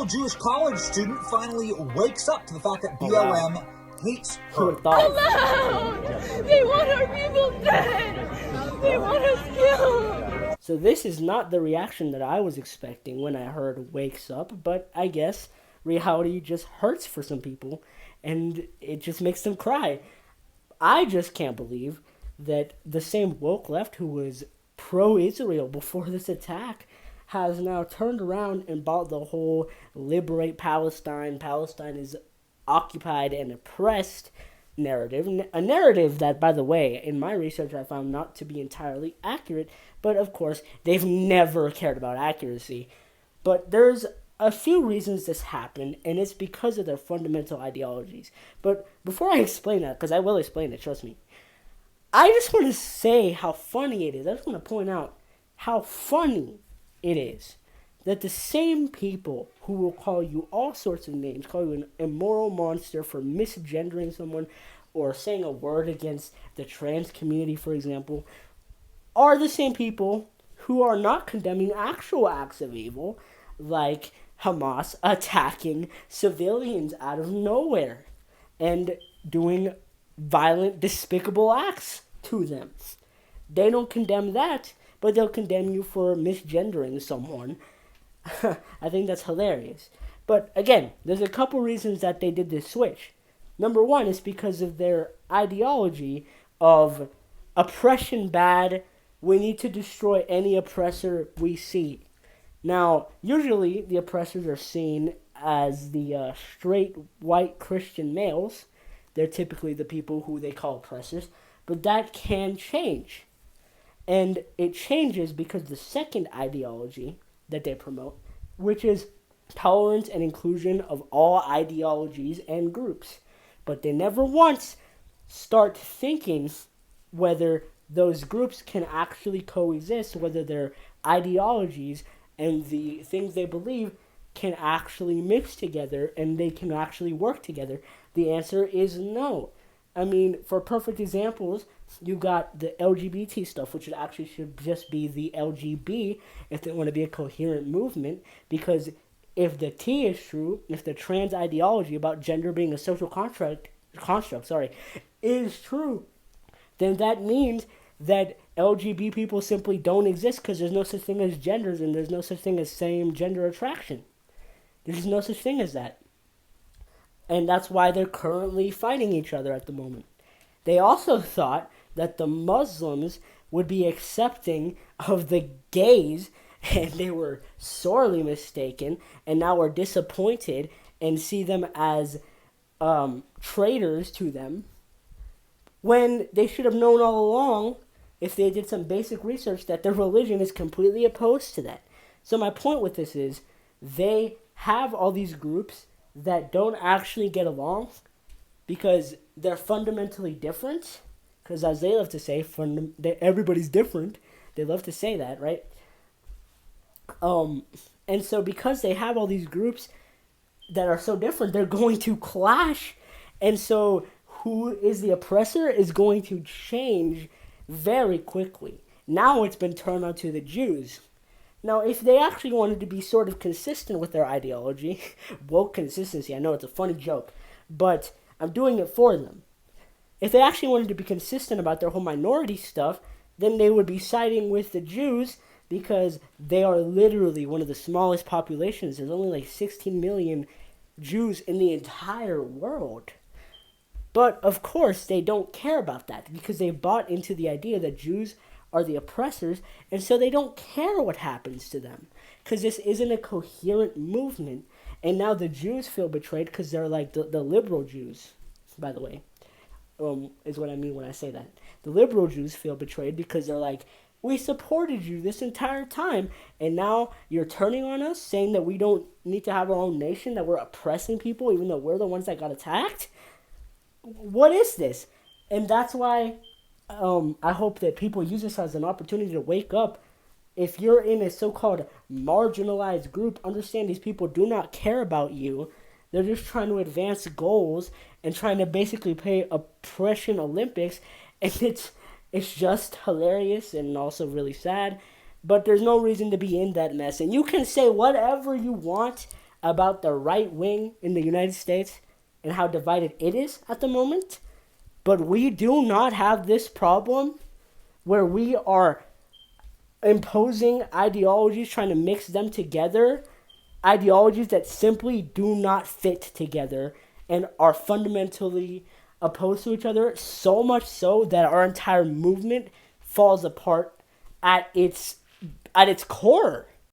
local Jewish college student finally wakes up to the fact that BLM hates her. Alone! They want our people dead! They want us killed! So this is not the reaction that I was expecting when I heard wakes up, but I guess reality just hurts for some people, and it just makes them cry. I just can't believe that the same woke left who was pro-Israel before this attack has now turned around and bought the whole liberate Palestine, Palestine is occupied and oppressed narrative. A narrative that, by the way, in my research I found not to be entirely accurate, but of course they've never cared about accuracy. But there's a few reasons this happened, and it's because of their fundamental ideologies. But before I explain that, because I will explain it, trust me, I just want to say how funny it is. I just want to point out how funny it is that the same people who will call you all sorts of names, call you an immoral monster for misgendering someone or saying a word against the trans community, for example, are the same people who are not condemning actual acts of evil, like Hamas attacking civilians out of nowhere and doing violent, despicable acts to them. They don't condemn that, but they'll condemn you for misgendering someone. I think that's hilarious. But again, there's a couple reasons that they did this switch. Number one is because of their ideology of oppression bad, we need to destroy any oppressor we see. Now, usually the oppressors are seen as the straight white Christian males. They're typically the people who they call oppressors. But that can change. And it changes because the second ideology that they promote, which is tolerance and inclusion of all ideologies and groups. But they never once start thinking whether those groups can actually coexist, whether their ideologies and the things they believe can actually mix together and they can actually work together. The answer is no. I mean, for perfect examples, you got the LGBT stuff, which actually should just be the LGB if they want to be a coherent movement, because if the T is true, if the trans ideology about gender being a social construct, is true, then that means that LGBT people simply don't exist because there's no such thing as genders and there's no such thing as same gender attraction. There's no such thing as that. And that's why they're currently fighting each other at the moment. They also thought that the Muslims would be accepting of the gays, and they were sorely mistaken, and now are disappointed and see them as traitors to them, when they should have known all along, if they did some basic research, that their religion is completely opposed to that. So my point with this is, they have all these groups that don't actually get along because they're fundamentally different. Because as they love to say, everybody's different. They love to say that, right? And so because they have all these groups that are so different, they're going to clash. And so who is the oppressor is going to change very quickly. Now it's been turned onto the Jews. Now, if they actually wanted to be sort of consistent with their ideology, woke consistency, I know it's a funny joke, but I'm doing it for them. If they actually wanted to be consistent about their whole minority stuff, then they would be siding with the Jews because they are literally one of the smallest populations. There's only like 16 million Jews in the entire world. But, of course, they don't care about that because they bought into the idea that Jews are the oppressors, and so they don't care what happens to them because this isn't a coherent movement. And now the Jews feel betrayed because they're like the liberal Jews, by the way, is what I mean when I say that. The liberal Jews feel betrayed because they're like, we supported you this entire time, and now you're turning on us, saying that we don't need to have our own nation, that we're oppressing people even though we're the ones that got attacked? What is this? And that's why I hope that people use this as an opportunity to wake up. If you're in a so-called marginalized group, understand these people do not care about you. They're just trying to advance goals and trying to basically play oppression Olympics. And it's just hilarious and also really sad. But there's no reason to be in that mess. And you can say whatever you want about the right wing in the United States and how divided it is at the moment. But we do not have this problem where we are imposing ideologies, trying to mix them together, ideologies that simply do not fit together and are fundamentally opposed to each other, so much so that our entire movement falls apart at its core.